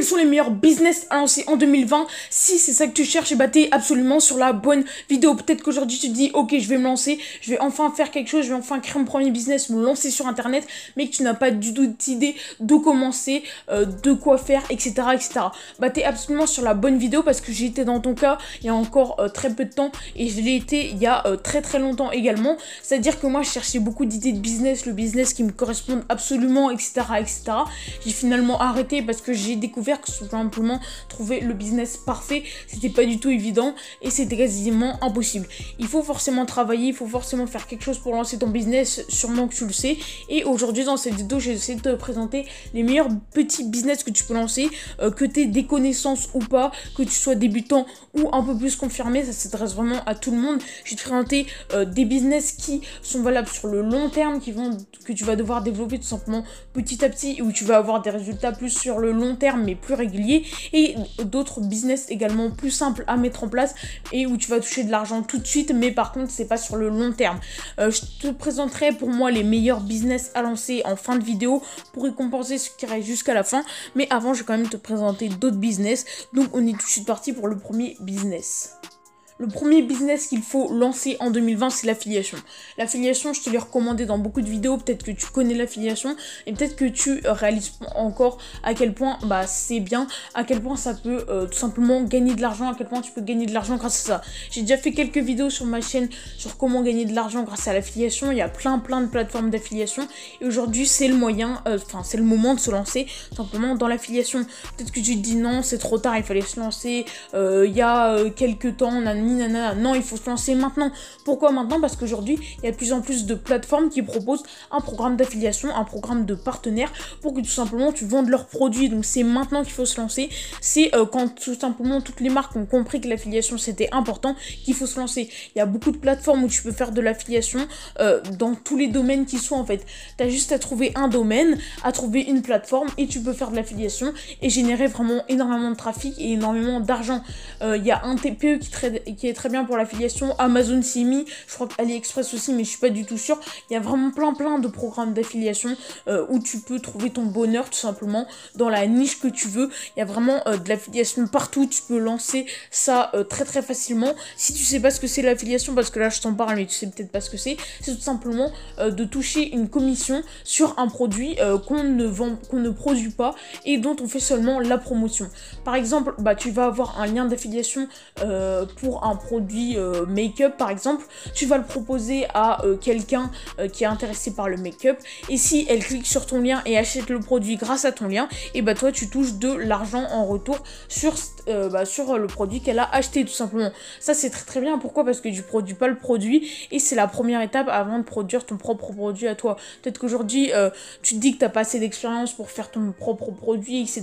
quels sont les meilleurs business à lancer en 2020? Si c'est ça que tu cherches, et bah t'es absolument sur la bonne vidéo. Peut-être qu'aujourd'hui tu te dis ok, je vais me lancer, je vais enfin faire quelque chose, je vais enfin créer mon premier business, me lancer sur internet, mais que tu n'as pas du tout d'idée de commencer, de quoi faire, etc., etc. Bah t'es absolument sur la bonne vidéo parce que j'ai été dans ton cas il y a encore très peu de temps et je l'ai été il y a très très longtemps également. C'est-à-dire que moi je cherchais beaucoup d'idées de business, le business qui me correspond absolument, etc., etc. J'ai finalement arrêté parce que j'ai découvert que tout simplement trouver le business parfait, c'était pas du tout évident et c'était quasiment impossible. Il faut forcément travailler, il faut forcément faire quelque chose pour lancer ton business, sûrement que tu le sais. Et aujourd'hui dans cette vidéo, j'ai essayé de te présenter les meilleurs petits business que tu peux lancer, que tu aies des connaissances ou pas, que tu sois débutant ou un peu plus confirmé, ça s'adresse vraiment à tout le monde. Je vais te présenter des business qui sont valables sur le long terme, que tu vas devoir développer tout simplement petit à petit, où tu vas avoir des résultats plus sur le long terme mais plus réguliers, et d'autres business également plus simples à mettre en place et où tu vas toucher de l'argent tout de suite, mais par contre c'est pas sur le long terme. Je te présenterai pour moi les meilleurs business à lancer en fin de vidéo pour récompenser ce qui reste jusqu'à la fin, mais avant je vais quand même te présenter d'autres business. Donc on est tout de suite parti pour le premier business. Le premier business qu'il faut lancer en 2020, c'est l'affiliation. L'affiliation, je te l'ai recommandé dans beaucoup de vidéos, peut-être que tu connais l'affiliation et peut-être que tu réalises encore à quel point c'est bien, à quel point ça peut tout simplement gagner de l'argent, à quel point tu peux gagner de l'argent grâce à ça. J'ai déjà fait quelques vidéos sur ma chaîne sur comment gagner de l'argent grâce à l'affiliation, il y a plein de plateformes d'affiliation et aujourd'hui c'est le moyen, c'est le moment de se lancer simplement dans l'affiliation. Peut-être que tu te dis non, c'est trop tard, il fallait se lancer il y a quelques temps, non, il faut se lancer maintenant. Pourquoi maintenant? Parce qu'aujourd'hui, il y a de plus en plus de plateformes qui proposent un programme d'affiliation, un programme de partenaires pour que tout simplement tu vendes leurs produits. Donc c'est maintenant qu'il faut se lancer. C'est quand tout simplement toutes les marques ont compris que l'affiliation c'était important qu'il faut se lancer. Il y a beaucoup de plateformes où tu peux faire de l'affiliation dans tous les domaines qui sont en fait. Tu as juste à trouver un domaine, à trouver une plateforme et tu peux faire de l'affiliation et générer vraiment énormément de trafic et énormément d'argent. Il y a un TPE qui est très bien pour l'affiliation, Amazon s'y est mis, je crois qu'AliExpress aussi, mais je suis pas du tout sûre. Il y a vraiment plein de programmes d'affiliation où tu peux trouver ton bonheur tout simplement dans la niche que tu veux. Il y a vraiment de l'affiliation partout, tu peux lancer ça très facilement. Si tu sais pas ce que c'est l'affiliation, parce que là je t'en parle mais tu sais peut-être pas ce que c'est tout simplement de toucher une commission sur un produit qu'on ne produit pas et dont on fait seulement la promotion. Par exemple, tu vas avoir un lien d'affiliation pour un produit make-up par exemple, tu vas le proposer à quelqu'un qui est intéressé par le make-up et si elle clique sur ton lien et achète le produit grâce à ton lien, et toi tu touches de l'argent en retour sur le produit qu'elle a acheté tout simplement. Ça c'est très bien, pourquoi? Parce que tu produis pas le produit et c'est la première étape avant de produire ton propre produit à toi. Peut-être qu'aujourd'hui tu te dis que t'as pas assez d'expérience pour faire ton propre produit, etc.,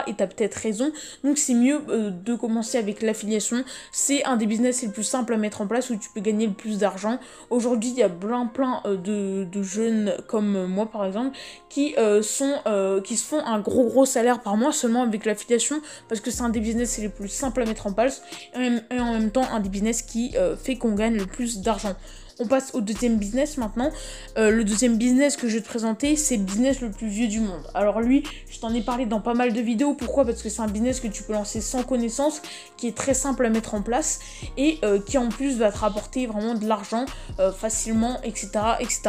et t'as peut-être raison, donc c'est mieux de commencer avec l'affiliation. C'est un des business les plus simples à mettre en place où tu peux gagner le plus d'argent. Aujourd'hui il y a plein de jeunes comme moi par exemple qui se font un gros salaire par mois seulement avec l'affiliation parce que c'est un des business les plus simples à mettre en place et en même temps un des business qui fait qu'on gagne le plus d'argent. On passe au deuxième business maintenant. Le deuxième business que je vais te présenter, c'est le business le plus vieux du monde. Alors lui, je t'en ai parlé dans pas mal de vidéos. Pourquoi? Parce que c'est un business que tu peux lancer sans connaissance, qui est très simple à mettre en place et qui en plus va te rapporter vraiment de l'argent facilement, etc., etc.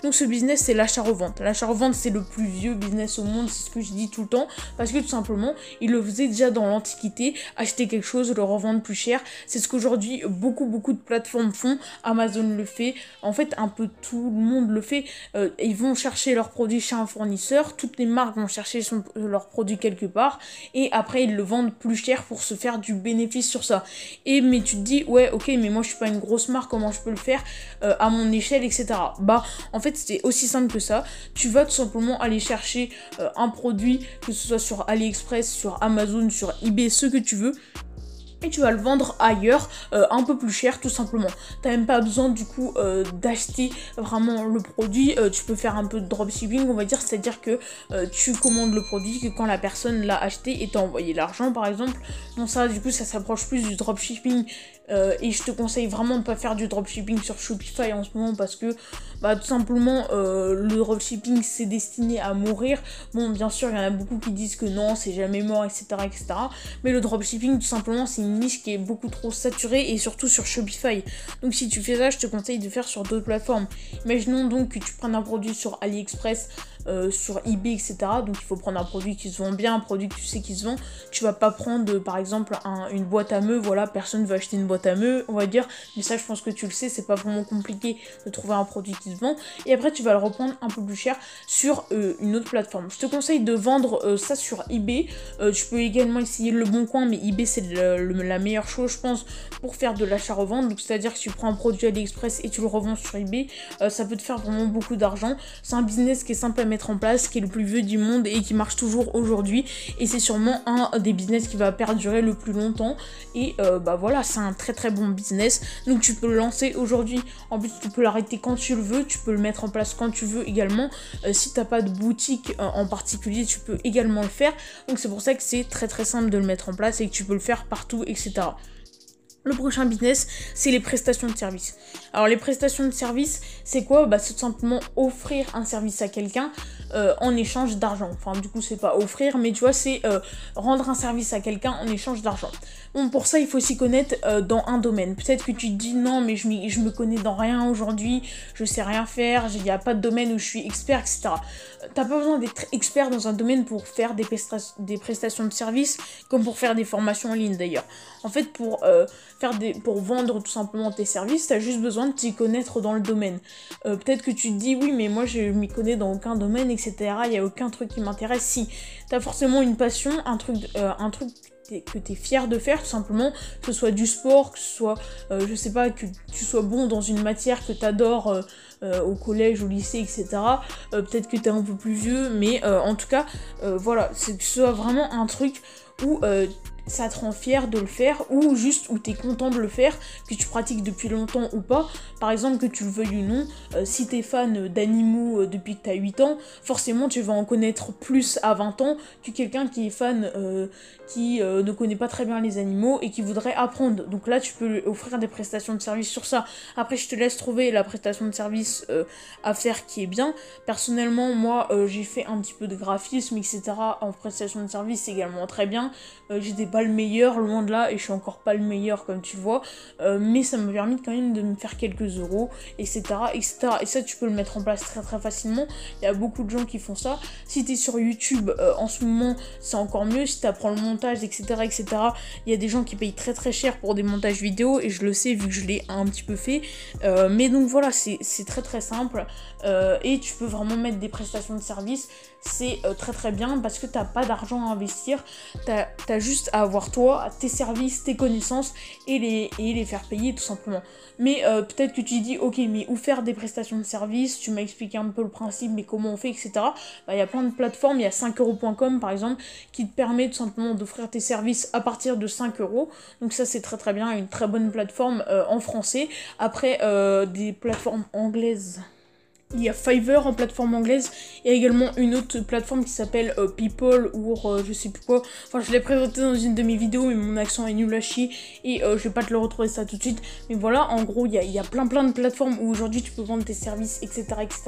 Donc ce business, c'est l'achat-revente. L'achat-revente, c'est le plus vieux business au monde, c'est ce que je dis tout le temps, parce que tout simplement, ils le faisaient déjà dans l'Antiquité, acheter quelque chose, le revendre plus cher. C'est ce qu'aujourd'hui, beaucoup de plateformes font. Amazon le fait, en fait un peu tout le monde le fait. Ils vont chercher leurs produits chez un fournisseur, toutes les marques vont chercher leurs produits quelque part et après ils le vendent plus cher pour se faire du bénéfice sur ça. Mais tu te dis ouais ok, mais moi je suis pas une grosse marque, comment je peux le faire à mon échelle, etc. En fait c'est aussi simple que ça. Tu vas tout simplement aller chercher un produit, que ce soit sur AliExpress, sur Amazon, sur eBay, ce que tu veux, et tu vas le vendre ailleurs un peu plus cher tout simplement. T'as même pas besoin du coup d'acheter vraiment le produit, tu peux faire un peu de dropshipping on va dire, c'est à dire que tu commandes le produit, que quand la personne l'a acheté et t'a envoyé l'argent par exemple, bon ça du coup ça s'approche plus du dropshipping Et je te conseille vraiment de pas faire du dropshipping sur Shopify en ce moment parce que tout simplement le dropshipping c'est destiné à mourir. Bon, bien sûr il y en a beaucoup qui disent que non, c'est jamais mort, etc., etc. Mais le dropshipping tout simplement c'est une niche qui est beaucoup trop saturée et surtout sur Shopify. Donc si tu fais ça, je te conseille de faire sur d'autres plateformes. Imaginons donc que tu prennes un produit sur AliExpress, sur eBay, etc. Donc il faut prendre un produit qui se vend bien, un produit que tu sais qui se vend. Tu vas pas prendre par exemple une boîte à meux, voilà, personne va acheter une boîte à meux, on va dire, mais ça je pense que tu le sais, c'est pas vraiment compliqué de trouver un produit qui se vend. Et après tu vas le reprendre un peu plus cher sur une autre plateforme. Je te conseille de vendre ça sur eBay. Tu peux également essayer Le Bon Coin, mais eBay c'est la meilleure chose je pense pour faire de l'achat-revente. Donc c'est à dire que tu prends un produit AliExpress et tu le revends sur eBay, ça peut te faire vraiment beaucoup d'argent. C'est un business qui est simple à mettre en place, qui est le plus vieux du monde et qui marche toujours aujourd'hui, et c'est sûrement un des business qui va perdurer le plus longtemps. Et voilà, c'est un très très bon business, donc tu peux le lancer aujourd'hui. En plus tu peux l'arrêter quand tu le veux, tu peux le mettre en place quand tu veux également. Si t'as pas de boutique en particulier, tu peux également le faire. Donc c'est pour ça que c'est très très simple de le mettre en place et que tu peux le faire partout, etc. Le prochain business, c'est les prestations de service. Alors les prestations de service, c'est quoi ? C'est tout simplement offrir un service à quelqu'un en échange d'argent. Enfin du coup c'est pas offrir, mais tu vois c'est rendre un service à quelqu'un en échange d'argent. Bon, pour ça il faut s'y connaître dans un domaine. Peut-être que tu te dis non mais je me connais dans rien aujourd'hui, je sais rien faire, il n'y a pas de domaine où je suis expert, etc. T'as pas besoin d'être expert dans un domaine pour faire des prestations de service, comme pour faire des formations en ligne d'ailleurs. En fait pour vendre tout simplement tes services, t'as juste besoin de t'y connaître dans le domaine. Peut-être que tu te dis oui mais moi je m'y connais dans aucun domaine, etc. Il n'y a aucun truc qui m'intéresse. Si, t'as forcément une passion, un truc que t'es fier de faire tout simplement, que ce soit du sport, que ce soit, je sais pas, que tu sois bon dans une matière que t'adores au collège, au lycée, etc. Peut-être que t'es un peu plus vieux, mais en tout cas, voilà, c'est que ce soit vraiment un truc où ça te rend fier de le faire, ou juste où t'es content de le faire, que tu pratiques depuis longtemps ou pas. Par exemple, que tu le veuilles ou non, si t'es fan d'animaux depuis que t'as 8 ans, forcément tu vas en connaître plus à 20 ans que quelqu'un qui est fan, qui ne connaît pas très bien les animaux et qui voudrait apprendre. Donc là, tu peux lui offrir des prestations de service sur ça. Après, je te laisse trouver la prestation de service à faire qui est bien. Personnellement, moi, j'ai fait un petit peu de graphisme, etc. en prestation de service, c'est également très bien. J'étais pas le meilleur, loin de là, et je suis encore pas le meilleur comme tu vois, mais ça m'a permis quand même de me faire quelques euros, etc., etc. Et ça tu peux le mettre en place très très facilement. Il y a beaucoup de gens qui font ça. Si t'es sur YouTube en ce moment, c'est encore mieux. Si t'apprends le montage, etc., etc., il y a des gens qui payent très très cher pour des montages vidéo, et je le sais vu que je l'ai un petit peu fait, mais donc voilà, c'est très très simple, et tu peux vraiment mettre des prestations de service. C'est très très bien parce que t'as pas d'argent à investir, t'as juste à avoir toi, tes services, tes connaissances et les faire payer tout simplement. Mais peut-être que tu dis ok mais où faire des prestations de services, tu m'as expliqué un peu le principe mais comment on fait, etc. Il y a plein de plateformes, il y a 5euros.com par exemple qui te permet tout simplement d'offrir tes services à partir de 5 euros. Donc ça c'est très très bien, une très bonne plateforme en français. Après des plateformes anglaises, il y a Fiverr en plateforme anglaise. Il y a également une autre plateforme qui s'appelle People ou je sais plus quoi. Enfin, je l'ai présenté dans une de mes vidéos, mais mon accent est nul à chier et je vais pas te le retrouver ça tout de suite. Mais voilà, en gros, il y a plein de plateformes où aujourd'hui tu peux vendre tes services, etc., etc.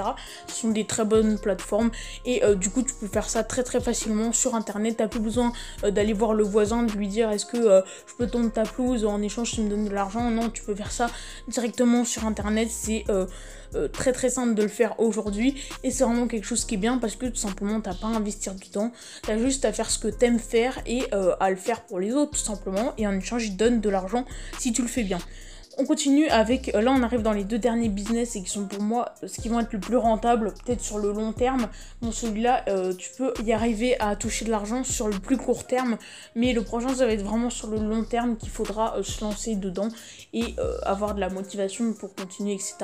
Ce sont des très bonnes plateformes et du coup, tu peux faire ça très très facilement sur internet. T'as plus besoin d'aller voir le voisin, de lui dire est-ce que je peux tondre ta pelouse en échange tu me donnes de l'argent. Non, tu peux faire ça directement sur internet. C'est très très simple de le faire aujourd'hui et c'est vraiment quelque chose qui est bien parce que tout simplement t'as pas à investir du temps, t'as juste à faire ce que t'aimes faire et à le faire pour les autres tout simplement, et en échange ils te donnent de l'argent si tu le fais bien. On continue avec, là on arrive dans les deux derniers business et qui sont pour moi ce qui vont être le plus rentable, peut-être sur le long terme. Bon celui-là, tu peux y arriver à toucher de l'argent sur le plus court terme, mais le prochain ça va être vraiment sur le long terme qu'il faudra se lancer dedans et avoir de la motivation pour continuer, etc.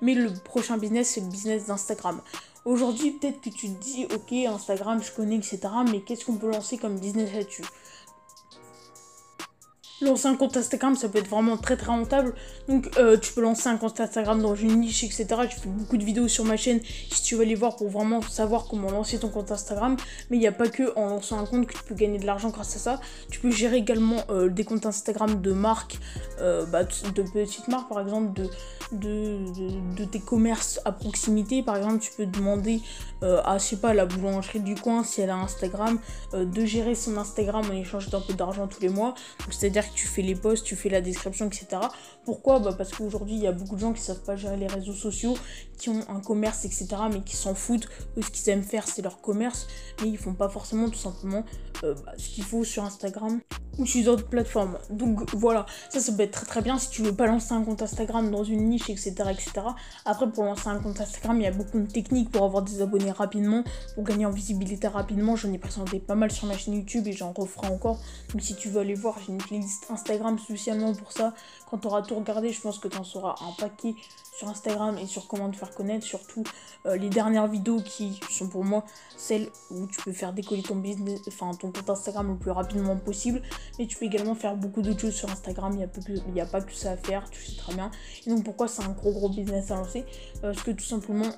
Mais le prochain business c'est le business d'Instagram. Aujourd'hui peut-être que tu te dis ok Instagram je connais, etc. mais qu'est-ce qu'on peut lancer comme business là-dessus ? Lancer un compte Instagram, ça peut être vraiment très très rentable. Donc tu peux lancer un compte Instagram dans une niche, etc. Je fais beaucoup de vidéos sur ma chaîne si tu veux aller voir pour vraiment savoir comment lancer ton compte Instagram. Mais il n'y a pas que en lançant un compte que tu peux gagner de l'argent grâce à ça. Tu peux gérer également des comptes Instagram de marques, de petites marques par exemple, de tes commerces à proximité. Par exemple, tu peux demander à, je sais pas, la boulangerie du coin, si elle a Instagram, de gérer son Instagram en échange d'un peu d'argent tous les mois. Donc c'est-à-dire que tu fais les posts, tu fais la description, etc. Pourquoi ? Parce qu'aujourd'hui, il y a beaucoup de gens qui savent pas gérer les réseaux sociaux, qui ont un commerce, etc., mais qui s'en foutent. Eux, ce qu'ils aiment faire, c'est leur commerce, mais ils font pas forcément tout simplement ce qu'il faut sur Instagram ou sur d'autres plateformes. Donc voilà, ça peut être très très bien si tu veux pas lancer un compte Instagram dans une niche, etc., etc. Après, pour lancer un compte Instagram, il y a beaucoup de techniques pour avoir des abonnés rapidement, pour gagner en visibilité rapidement. J'en ai présenté pas mal sur ma chaîne YouTube et j'en referai encore. Donc si tu veux aller voir, j'ai une playlist Instagram spécialement pour ça. Quand tu auras tout regardé, je pense que tu en sauras un paquet sur Instagram et sur comment te faire connaître, surtout les dernières vidéos qui sont pour moi celles où tu peux faire décoller ton business, enfin ton compte Instagram le plus rapidement possible. Mais tu peux également faire beaucoup d'autres choses sur Instagram, il n'y a pas que ça à faire, tu sais très bien. Et donc pourquoi c'est un gros business à lancer ? Parce que tout simplement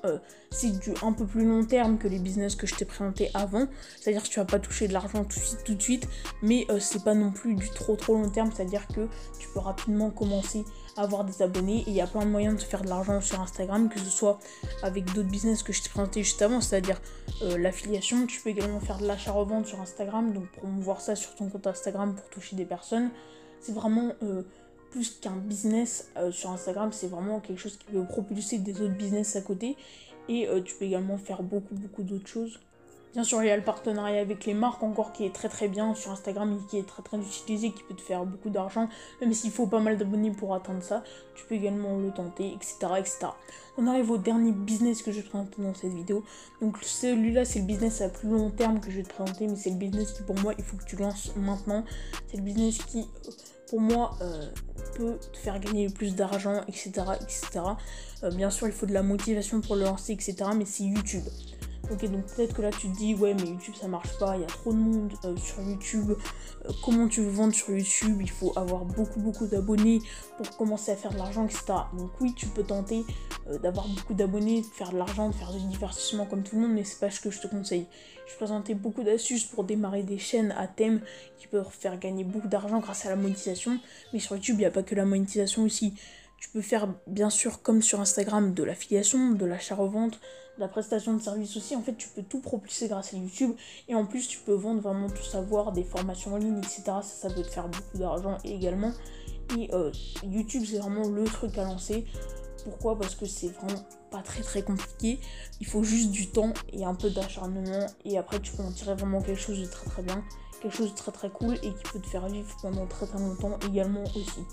c'est du un peu plus long terme que les business que je t'ai présenté avant. C'est-à-dire que tu vas pas toucher de l'argent tout de suite, mais c'est pas non plus du trop long terme, c'est-à-dire que tu peux rapidement commencer à avoir des abonnés et il y a plein de moyens de faire de l'argent sur Instagram, que ce soit avec d'autres business que je t'ai présenté juste avant, c'est-à-dire l'affiliation. Tu peux également faire de l'achat-revente sur Instagram, donc promouvoir ça sur ton compte Instagram pour toucher des personnes. C'est vraiment plus qu'un business sur Instagram, c'est vraiment quelque chose qui peut propulser des autres business à côté. Et tu peux également faire beaucoup d'autres choses. Bien sûr, il y a le partenariat avec les marques encore qui est très bien sur Instagram et qui est très utilisé, qui peut te faire beaucoup d'argent, même s'il faut pas mal d'abonnés pour atteindre ça. Tu peux également le tenter, etc., etc. On arrive au dernier business que je vais te présenter dans cette vidéo. Donc celui-là, c'est le business à plus long terme que je vais te présenter, mais c'est le business qui, pour moi, il faut que tu lances maintenant. C'est le business qui, pour moi, peut te faire gagner plus d'argent, etc., etc. Bien sûr, il faut de la motivation pour le lancer, etc., mais c'est YouTube. Ok, donc peut-être que là tu te dis ouais mais YouTube ça marche pas, il y a trop de monde sur YouTube, comment tu veux vendre sur YouTube, il faut avoir beaucoup d'abonnés pour commencer à faire de l'argent, etc. Donc oui, tu peux tenter d'avoir beaucoup d'abonnés, de faire de l'argent, de faire du divertissement comme tout le monde, mais c'est pas ce que je te conseille. Je présentais beaucoup d'astuces pour démarrer des chaînes à thème qui peuvent faire gagner beaucoup d'argent grâce à la monétisation, mais sur YouTube il n'y a pas que la monétisation aussi. Tu peux faire, bien sûr, comme sur Instagram, de l'affiliation, de l'achat-revente, de la prestation de services aussi. En fait, tu peux tout propulser grâce à YouTube. Et en plus, tu peux vendre vraiment tout savoir, des formations en ligne, etc. Ça peut te faire beaucoup d'argent également. Et YouTube, c'est vraiment le truc à lancer. Pourquoi ? Parce que c'est vraiment pas très compliqué. Il faut juste du temps et un peu d'acharnement. Et après, tu peux en tirer vraiment quelque chose de très bien. Quelque chose de très cool et qui peut te faire vivre pendant très longtemps également aussi.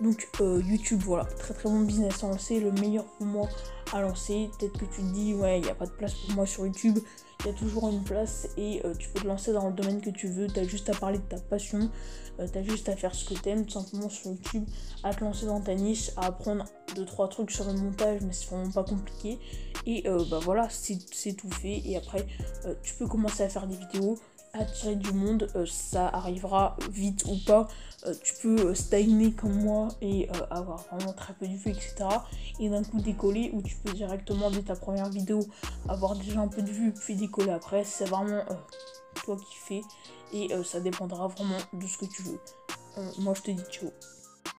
Donc YouTube, voilà, très bon business à lancer, le meilleur pour moi à lancer. Peut-être que tu te dis ouais, il n'y a pas de place pour moi sur YouTube, il y a toujours une place et tu peux te lancer dans le domaine que tu veux. Tu as juste à parler de ta passion, tu as juste à faire ce que tu aimes tout simplement sur YouTube, à te lancer dans ta niche, à apprendre 2-3 trucs sur le montage, mais c'est vraiment pas compliqué. Et voilà, c'est tout fait. Et après tu peux commencer à faire des vidéos, attirer du monde, ça arrivera vite ou pas. Tu peux stagner comme moi et avoir vraiment très peu de vues, etc. Et d'un coup décoller, ou tu peux directement dès ta première vidéo avoir déjà un peu de vues puis décoller après. C'est vraiment toi qui fais et ça dépendra vraiment de ce que tu veux. Moi je te dis ciao.